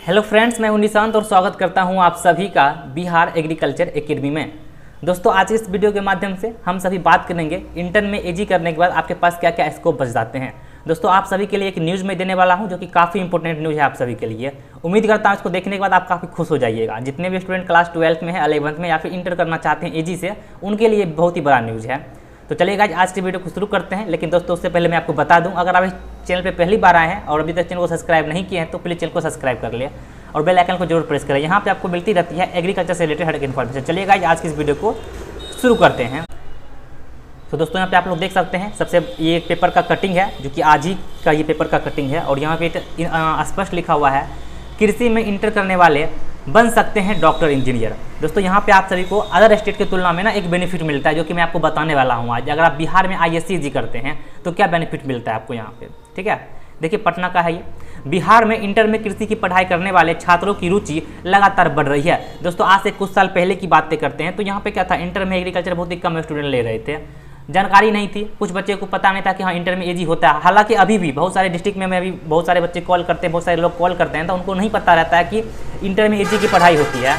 Hello friends, मैं हूं निशांत और स्वागत करता हूं आप सभी का बिहार एग्रीकल्चर एकेडमी में। दोस्तों, आज इस वीडियो के माध्यम से हम सभी बात करेंगे इंटर में एजी करने के बाद आपके पास क्या क्या स्कोप बच जाते हैं। दोस्तों, आप सभी के लिए एक न्यूज़ में देने वाला हूं जो कि काफ़ी इंपॉर्टेंट न्यूज़ है आप सभी के लिए। उम्मीद करता हूं इसको देखने के बाद आप काफ़ी खुश हो जाइएगा। जितने भी स्टूडेंट क्लास 12th में है, 11th में या फिर इंटर करना चाहते हैं एजी से, उनके लिए बहुत ही बड़ा न्यूज़ है। तो चलिए गाइस, आज की वीडियो को शुरू करते हैं। लेकिन दोस्तों, उससे पहले मैं आपको बता दूं, अगर आप इस चैनल पे पहली बार आए हैं और अभी तक चैनल को सब्सक्राइब नहीं किए हैं तो प्लीज़ चैनल को सब्सक्राइब कर ले और बेल आइकन को जरूर प्रेस करें। यहाँ पे आपको मिलती रहती है एग्रीकल्चर से रिलेटेड हर एक इन्फॉर्मेशन। चलिए गाइस, आज की इस वीडियो को शुरू करते हैं। तो दोस्तों, यहाँ पे आप लोग देख सकते हैं, सबसे ये पेपर का कटिंग है जो कि आज ही का ये पेपर का कटिंग है। और यहाँ पे स्पष्ट लिखा हुआ है, कृषि में इंटर करने वाले बन सकते हैं डॉक्टर इंजीनियर। दोस्तों, यहाँ पे आप सभी को अदर स्टेट की तुलना में ना एक बेनिफिट मिलता है जो कि मैं आपको बताने वाला हूँ आज। अगर आप बिहार में ISC करते हैं तो क्या बेनिफिट मिलता है आपको यहाँ पे, ठीक है। देखिए, पटना का है ये। बिहार में इंटर में कृषि की पढ़ाई करने वाले छात्रों की रुचि लगातार बढ़ रही है। दोस्तों, आज से कुछ साल पहले की बातें करते हैं तो यहाँ पे क्या था, इंटर में एग्रीकल्चर बहुत ही कम स्टूडेंट ले रहे थे, जानकारी नहीं थी, कुछ बच्चे को पता नहीं था कि हाँ इंटर में एजी होता है। हालांकि अभी भी बहुत सारे डिस्ट्रिक्ट में अभी बहुत सारे बच्चे कॉल करते हैं, बहुत सारे लोग कॉल करते हैं तो उनको नहीं पता रहता है कि इंटर में एजी की पढ़ाई होती है।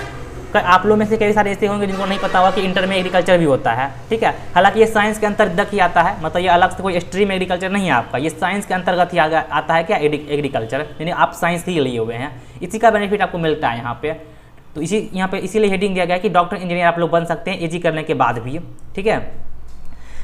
आप लोग में से कई सारे ऐसे होंगे जिनको नहीं पता हुआ कि इंटर में एग्रीकल्चर भी होता है, ठीक है। हालांकि ये साइंस के अंतर्गत ही आता है, मतलब ये अलग से कोई स्ट्रीम एग्रीकल्चर नहीं है आपका, ये साइंस के अंतर्गत ही आता है क्या, एग्रीकल्चर, यानी आप साइंस ही लिए हुए हैं। इसी का बेनिफिट आपको मिलता है यहाँ पे। तो यहाँ पे इसीलिए हेडिंग दिया गया है कि डॉक्टर इंजीनियर आप लोग बन सकते हैं एजी करने के बाद भी, ठीक है।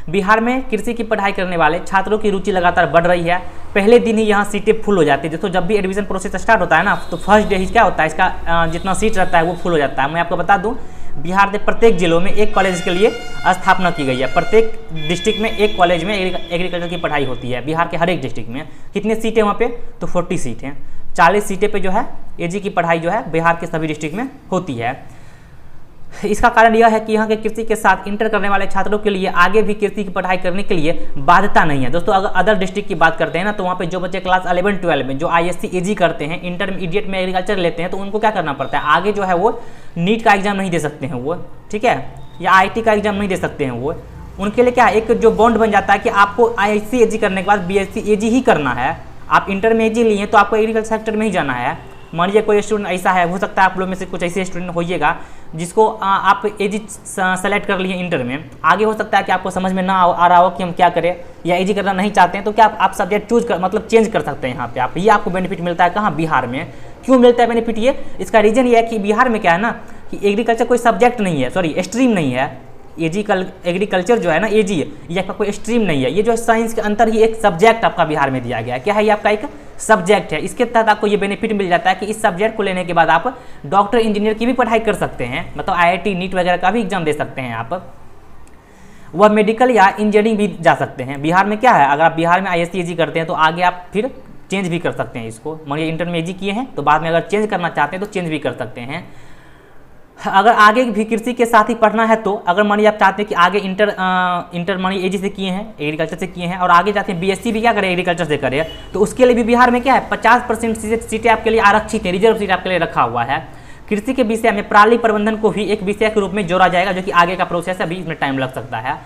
बिहार में कृषि की पढ़ाई करने वाले छात्रों की रुचि लगातार बढ़ रही है। पहले दिन ही यहाँ सीटें फुल हो जाती है। दोस्तों, जब भी एडमिशन प्रोसेस स्टार्ट होता है ना, तो फर्स्ट डे ही क्या होता है, इसका जितना सीट रहता है वो फुल हो जाता है। मैं आपको बता दूं, बिहार के प्रत्येक जिलों में एक कॉलेज के लिए स्थापना की गई है। प्रत्येक डिस्ट्रिक्ट में एक कॉलेज में एग्रीकल्चर की पढ़ाई होती है। बिहार के हर एक डिस्ट्रिक्ट में कितने सीटें वहाँ पे, तो 40 सीट हैं। 40 सीटें पे जो है एजी की पढ़ाई जो है बिहार के सभी डिस्ट्रिक्ट में होती है। इसका कारण यह है कि यहाँ के कृषि के साथ इंटर करने वाले छात्रों के लिए आगे भी कृषि की पढ़ाई करने के लिए बाध्यता नहीं है। दोस्तों, अगर अदर डिस्ट्रिक्ट की बात करते हैं ना, तो वहाँ पे जो बच्चे क्लास 11-12 में जो ISC एजी करते हैं, इंटरमीडिएट में एग्रीकल्चर लेते हैं, तो उनको क्या करना पड़ता है, आगे जो है वो नीट का एग्जाम नहीं दे सकते हैं वो, ठीक है, या IIT का एग्जाम नहीं दे सकते हैं वो। उनके लिए क्या एक जो बॉन्ड बन जाता है कि आपको ISC एजी करने के बाद BSc एजी ही करना है। आप इंटर में एजी लिए तो आपको एग्रीकल्चर सेक्टर में ही जाना है। मान लीजिए कोई स्टूडेंट ऐसा है, हो सकता है आप लोग में से कुछ ऐसे स्टूडेंट होइएगा जिसको आप एजी सेलेक्ट कर लिए इंटर में, आगे हो सकता है कि आपको समझ में ना आ रहा हो कि हम क्या करें, या एजी करना नहीं चाहते हैं, तो क्या आप सब्जेक्ट चूज कर मतलब चेंज कर सकते हैं यहाँ पे आप। ये आपको बेनिफिट मिलता है कहाँ, बिहार में। क्यों मिलता है बेनिफिट ये, इसका रीजन ये है कि बिहार में क्या है ना कि एग्रीकल्चर कोई सब्जेक्ट नहीं है, सॉरी स्ट्रीम नहीं है। एग्रीकल्चर जो है ना एजी, ये आपका कोई स्ट्रीम नहीं है, ये जो है साइंस के अंतर ही एक सब्जेक्ट आपका बिहार में दिया गया है। क्या है, ये आपका एक सब्जेक्ट है। इसके तहत आपको ये बेनिफिट मिल जाता है कि इस सब्जेक्ट को लेने के बाद आप डॉक्टर इंजीनियर की भी पढ़ाई कर सकते हैं, मतलब IIT नीट वगैरह का भी एग्जाम दे सकते हैं आप। वह मेडिकल या इंजीनियरिंग भी जा सकते हैं। बिहार में क्या है, अगर आप बिहार में ISC एजी करते हैं तो आगे आप फिर चेंज भी कर सकते हैं इसको। मानिए इंटर में एजी किए हैं तो बाद में अगर चेंज करना चाहते हैं तो चेंज भी कर सकते हैं। अगर आगे भी कृषि के साथ ही पढ़ना है तो अगर मानिए आप चाहते हैं कि आगे इंटर मानिए एजी से किए हैं, एग्रीकल्चर से किए हैं, और आगे चाहते हैं BSc भी क्या करें, एग्रीकल्चर से करें, तो उसके लिए भी बिहार में क्या है 50% सीटें आपके लिए आरक्षित है, रिजर्व सीट आपके लिए रखा हुआ है। कृषि के विषय में प्राली प्रबंधन को भी एक विषय के रूप में जोड़ा जाएगा, जो कि आगे का प्रोसेस है, अभी इसमें टाइम लग सकता है।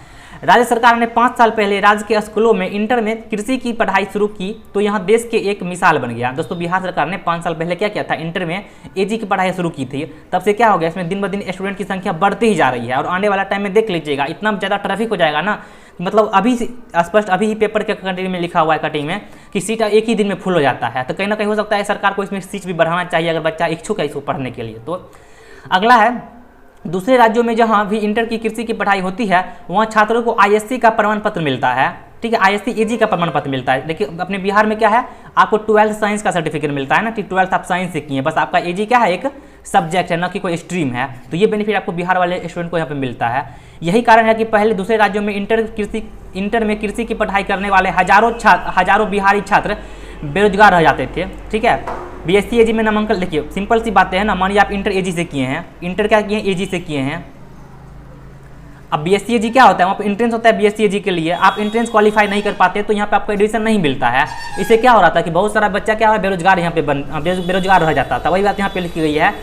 राज्य सरकार ने 5 साल पहले राज्य के स्कूलों में इंटर में कृषि की पढ़ाई शुरू की तो यहाँ देश के एक मिसाल बन गया। दोस्तों, बिहार सरकार ने 5 साल पहले क्या किया था, इंटर में एजी की पढ़ाई शुरू की थी। तब से क्या हो गया, इसमें दिन ब दिन स्टूडेंट की संख्या बढ़ती ही जा रही है। और आने वाला टाइम में देख लीजिएगा, इतना ज़्यादा ट्रैफिक हो जाएगा ना, मतलब अभी स्पष्ट अभी ही पेपर के कटिंग में लिखा हुआ है, कटिंग में कि सीट एक ही दिन में फुल हो जाता है। तो कहीं ना कहीं हो सकता है सरकार को इसमें सीट भी बढ़ाना चाहिए अगर बच्चा इच्छुक है इसको पढ़ने के लिए। तो अगला है, दूसरे राज्यों में जहां भी इंटर की कृषि की पढ़ाई होती है वहां छात्रों को ISC का प्रमाण पत्र मिलता है, ठीक है, ISC एजी का प्रमाण पत्र मिलता है। देखिए, अपने बिहार में क्या है, आपको 12th साइंस का सर्टिफिकेट मिलता है ना, कि 12th आप साइंस से किए हैं, बस आपका एजी क्या है, एक सब्जेक्ट है, ना कि कोई स्ट्रीम है। तो ये बेनिफिट आपको बिहार वाले स्टूडेंट को यहाँ पे मिलता है। यही कारण है कि पहले दूसरे राज्यों में इंटर में कृषि की पढ़ाई करने वाले हजारों बिहारी छात्र बेरोजगार रह जाते थे, ठीक है। BSc एजी में नामांकन, देखिए सिंपल सी बातें हैं ना, मानिए आप इंटर एजी से किए हैं, इंटर क्या किए हैं, एजी से किए हैं। अब BSc एजी क्या होता है, वहाँ पे एंट्रेंस होता है BSc एजी के लिए, आप एंट्रेंस क्वालिफाई नहीं कर पाते तो यहाँ पे आपको एडमिशन नहीं मिलता है। इससे क्या हो रहा था कि बहुत सारा बच्चा क्या है, बेरोजगार यहाँ पे बेरोजगार रह जाता था। वही बात यहाँ पे लिखी गई है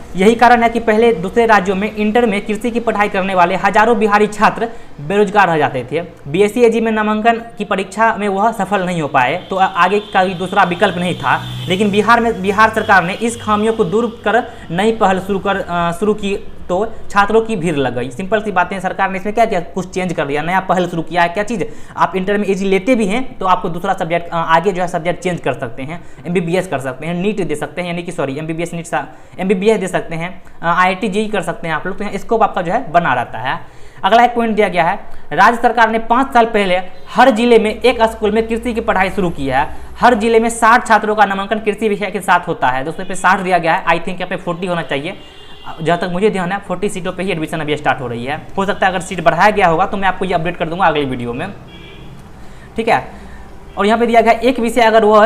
यही कारण है कि पहले दूसरे राज्यों में इंटर में कृषि की पढ़ाई करने वाले हजारों बिहारी छात्र बेरोजगार रह जाते थे। बीएससी एजी में नामांकन की परीक्षा में वह सफल नहीं हो पाए तो आगे का दूसरा विकल्प नहीं था, लेकिन बिहार सरकार ने इस खामियों को दूर कर नई पहल शुरू की तो छात्रों की भीड़ लग गई। सिंपल सी बातें, सरकार ने इसमें क्या किया, कुछ चेंज कर दिया, नया पहल शुरू किया है। क्या चीज़, आप इंटर में एजी लेते भी हैं तो आपको दूसरा सब्जेक्ट आगे जो है सब्जेक्ट चेंज कर सकते हैं, एमबीबीएस कर सकते हैं, नीट दे सकते हैं, यानी कि सॉरी एमबीबीएस नीट एमबीबीएस दे सकते हैं, IIT जेईई कर सकते हैं आप लोग, तो स्कोप आपका जो है बना रहता है। अगला एक पॉइंट दिया गया है, राज्य सरकार ने 5 साल पहले हर जिले में एक स्कूल में कृषि की पढ़ाई शुरू की है। हर जिले में 60 छात्रों का नामांकन कृषि विषय के साथ होता है। दोस्तों पे 60 दिया गया है, आई थिंक यहाँ पे 40 होना चाहिए। जहाँ तक मुझे ध्यान है 40 सीटों पे ही एडमिशन अभी स्टार्ट हो रही है। हो सकता है अगर सीट बढ़ाया गया होगा तो मैं आपको ये अपडेट कर दूंगा अगली वीडियो में, ठीक है। और यहाँ पे दिया गया एक विषय अगर वो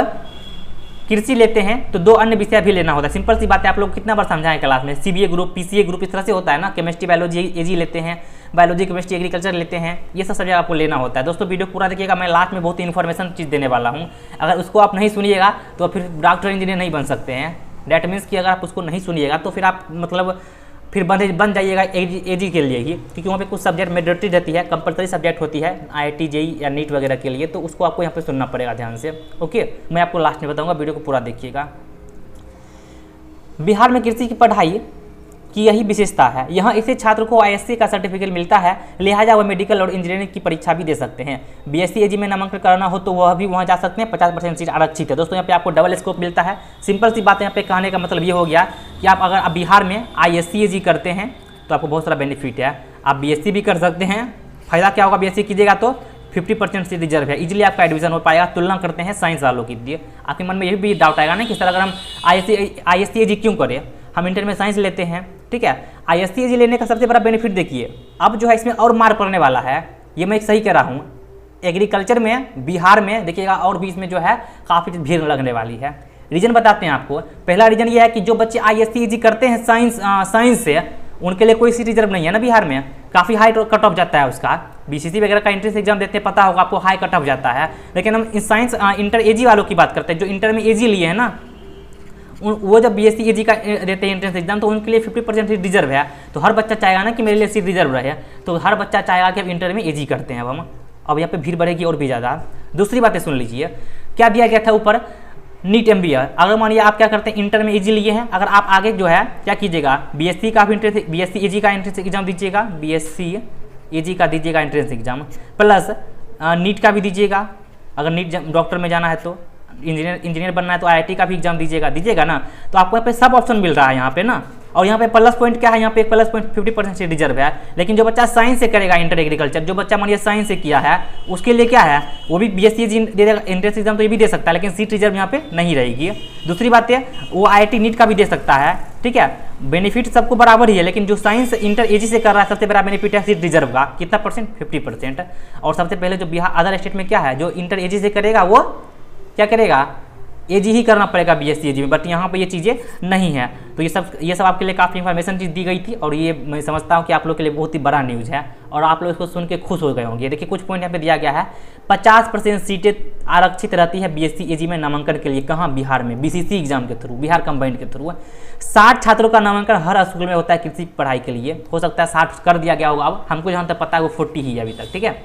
कृषि लेते हैं तो 2 अन्य विषय भी लेना होता है। सिंपल सी बात है, आप लोग कितना बार समझाएं क्लास में, सीबीए ग्रुप, पीसीए ग्रुप, इस तरह से होता है ना। केमिस्ट्री बायोलॉजी एजी लेते हैं, बायोलॉजी केमिस्ट्री एग्रीकल्चर लेते हैं, ये सब सब्जेक्ट आपको लेना होता है। दोस्तों वीडियो पूरा देखिएगा, मैं लास्ट में बहुत ही इन्फॉर्मेशन चीज़ देने वाला हूँ। अगर उसको आप नहीं सुनिएगा तो फिर डॉक्टर इंजीनियर नहीं बन सकते हैं। डैट मीन्स कि अगर आप उसको नहीं सुनिएगा तो फिर आप मतलब फिर बन जाइएगा एजी के लिए ही, क्योंकि वहाँ पे कुछ सब्जेक्ट मेजॉरिटी रहती है, कंपलसरी सब्जेक्ट होती है IIT जेईई या नीट वगैरह के लिए, तो उसको आपको यहाँ पे सुनना पड़ेगा ध्यान से। ओके, मैं आपको लास्ट में बताऊँगा, वीडियो को पूरा देखिएगा। बिहार में कृषि की पढ़ाई की यही विशेषता है, यहाँ इसे छात्र को ISC का सर्टिफिकेट मिलता है, लिहाजा वह मेडिकल और इंजीनियरिंग की परीक्षा भी दे सकते हैं। बीएससी एजी में नामांकन कराना हो तो वह भी वहाँ जा सकते हैं, 50% सीट आरक्षित है। दोस्तों यहाँ पे आपको डबल स्कोप मिलता है। सिंपल सी बात यहाँ पे कहने का मतलब ये हो गया कि आप अगर बिहार में ISC एजी करते हैं तो आपको बहुत सारा बेनिफिट है। आप BSc भी कर सकते हैं, फायदा क्या होगा, BSc कीजिएगा तो 50% सीट रिजर्व है, इजीली आपका एडमिशन हो पाएगा। तुलना करते हैं साइंस वालों की लिए, आपके मन में ये भी डाउट आएगा ना कि सर अगर हम ISC एजी क्यों करें, हम इंटर में साइंस लेते हैं, ठीक है। ISC एजी लेने का सबसे बड़ा बेनिफिट देखिए, अब जो है इसमें और मार पड़ने वाला है, ये मैं सही कह रहा हूँ। एग्रीकल्चर में बिहार में देखिएगा और भी इसमें जो है काफ़ी भीड़ लगने वाली है। रीजन बताते हैं आपको। पहला रीजन ये है कि जो बच्चे ISC एजी करते हैं साइंस से, उनके लिए कोई सीट रिजर्व नहीं है ना बिहार में, काफ़ी हाई कट ऑफ जाता है उसका। BCC वगैरह का एंट्रेंस एग्जाम देते हैं, पता होगा आपको, हाई कट ऑफ जाता है। लेकिन हम साइंस इंटर एजी वालों की बात करते हैं, जो इंटर में एजी लिए हैं ना, वो जब BSc एजी का देते हैं एंट्रेंस एग्जाम, तो उनके लिए 50% सीट रिजर्व है। तो हर बच्चा चाहेगा ना कि मेरे लिए सीट रिजर्व रहे, तो हर बच्चा चाहेगा कि अब इंटर में एजी करते हैं अब यहाँ पे भीड़ बढ़ेगी और भी ज़्यादा। दूसरी बातें सुन लीजिए, क्या दिया गया था ऊपर, नीट MBA। अगर मानिए आप क्या करते हैं, इंटर में एजी लिए हैं, अगर आप आगे जो है क्या कीजिएगा, BSc का भी BSc एजी का एंट्रेंस एग्जाम दीजिएगा, BSc एजी का दीजिएगा एंट्रेंस एग्जाम, प्लस नीट का भी दीजिएगा। अगर नीट डॉक्टर में जाना है तो, इंजीनियर बनना है तो IIT का भी एग्जाम दीजिएगा ना। तो आपको यहाँ पे सब ऑप्शन मिल रहा है यहाँ पे ना। और यहाँ पे प्लस पॉइंट क्या है, यहाँ पे एक प्लस पॉइंट 50% सीट रिजर्व है। लेकिन जो बच्चा साइंस से करेगा इंटर एग्रीकल्चर, जो बच्चा मानिए साइंस से किया है, उसके लिए क्या है, वो भी BSc दे देगा एंट्रेंस एग्जाम, तो ये भी दे सकता है, लेकिन सीट रिजर्व यहाँ पे नहीं रहेगी। दूसरी बात है, वो IIT नीट का भी दे सकता है, ठीक है। बेनिफिट सबको बराबर ही है, लेकिन जो साइंस इंटर एजी से कर रहा है सबसे बड़ा बेनिफिट है सीट रिजर्व का। कितना परसेंट, 50%। और सबसे पहले जो बिहार अदर स्टेट में क्या है, जो इंटर एजी से करेगा वो क्या करेगा, एजी ही करना पड़ेगा BSc एजी में, बट यहाँ पे ये चीज़ें नहीं है। तो ये सब आपके लिए काफ़ी इन्फॉर्मेशन चीज़ दी गई थी, और ये मैं समझता हूँ कि आप लोग के लिए बहुत ही बड़ा न्यूज़ है, और आप लोग इसको सुन के खुश हो गए होंगे। देखिए कुछ पॉइंट यहाँ पे दिया गया है, 50% सीटें आरक्षित रहती है BSc एजी में नामांकन के लिए। कहाँ, बिहार में, BCC एग्जाम के थ्रू, बिहार कंबाइंड के थ्रू। 60 छात्रों का नामांकन हर स्कूल में होता है कृषि पढ़ाई के लिए। हो सकता है 60 कर दिया गया होगा, अब हमको जहाँ तक पता है वो 40 ही है अभी तक, ठीक है।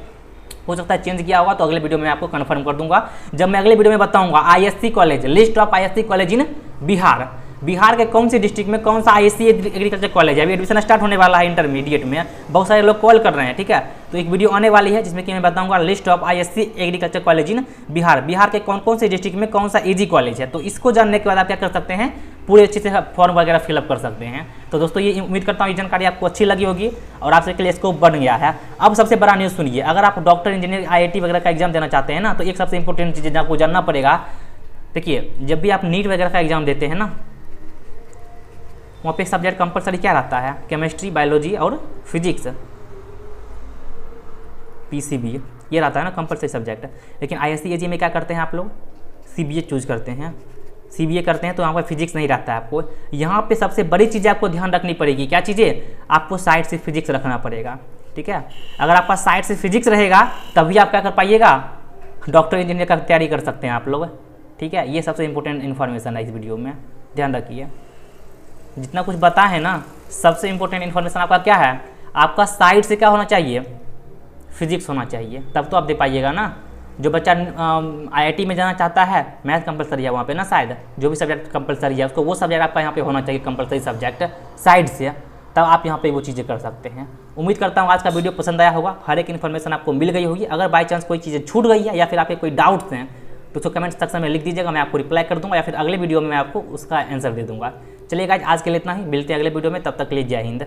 हो सकता है चेंज किया होगा, तो अगले वीडियो में आपको कंफर्म कर दूंगा, जब मैं अगले वीडियो में बताऊंगा ISC college, list of ISC college in Bihar. Bihar के कौन सी डिस्ट्रिक्ट में कौन सा ISC एग्रीकल्चर कॉलेज है। अभी एडमिशन स्टार्ट होने वाला है इंटरमीडिएट में, बहुत सारे लोग कॉल कर रहे हैं, ठीक है। तो एक वीडियो आने वाली है जिसमें कि मैं बताऊंगा list of ISC agriculture college in Bihar. Bihar के कौन कौन से डिस्ट्रिक्ट में कौन सा एजी कॉलेज है। तो इसको जानने के बाद आप क्या कर सकते हैं, पूरे अच्छे से फॉर्म वगैरह फिलअप कर सकते हैं। तो दोस्तों ये उम्मीद करता हूँ ये जानकारी आपको अच्छी लगी होगी और आप सबके लिए स्कोप बन गया है। अब सबसे बड़ा न्यूज़ सुनिए, अगर आप डॉक्टर इंजीनियर IIT वगैरह का एग्जाम देना चाहते हैं ना, तो एक सबसे इंपॉर्टेंट चीज़ आपको जानना पड़ेगा। देखिए जब भी आप नीट वगैरह का एग्जाम देते हैं ना, वहाँ पे सब्जेक्ट कंपलसरी क्या रहता है, केमिस्ट्री, बायोलॉजी और फिजिक्स, PCB, ये रहता है ना कंपलसरी सब्जेक्ट। लेकिन ISC एजी में क्या करते हैं आप लोग, CBA चूज करते हैं, CBA करते हैं, तो यहाँ पर फिजिक्स नहीं रहता है आपको। यहाँ पे सबसे बड़ी चीज़ आपको ध्यान रखनी पड़ेगी, क्या चीज़ें, आपको साइड से फिजिक्स रखना पड़ेगा, ठीक है। अगर आपका साइड से फिजिक्स रहेगा तभी आप क्या कर पाइएगा, डॉक्टर इंजीनियर का तैयारी कर सकते हैं आप लोग, ठीक है। ये सबसे इंपॉर्टेंट इन्फॉर्मेशन है इस वीडियो में, ध्यान रखिए। जितना कुछ बता है ना, सबसे इंपॉर्टेंट इन्फॉर्मेशन आपका क्या है, आपका साइड से क्या होना चाहिए, फिजिक्स होना चाहिए, तब तो आप दे पाइएगा ना। जो बच्चा IIT में जाना चाहता है, मैथ कंपलसरी है वहाँ पे ना, शायद जो भी सब्जेक्ट कंपलसरी है उसको वो सब्जेक्ट आपका यहाँ पे होना चाहिए कंपलसरी सब्जेक्ट साइड से, तब आप यहाँ पे वो चीज़ें कर सकते हैं। उम्मीद करता हूँ आज का वीडियो पसंद आया होगा, हर एक इन्फॉर्मेशन आपको मिल गई होगी। अगर बाई चांस कोई चीज़ें छूट गई है या फिर आपके कोई डाउट्स हैं तो उसको कमेंट सेक्शन में लिख दीजिएगा, मैं आपको रिप्लाई कर दूँगा या फिर अगले वीडियो में मैं आपको उसका आंसर दे दूँगा। चलिए गाइस, आज के लिए इतना ही, मिलते हैं अगले वीडियो में, तब तक के लिए जय हिंद।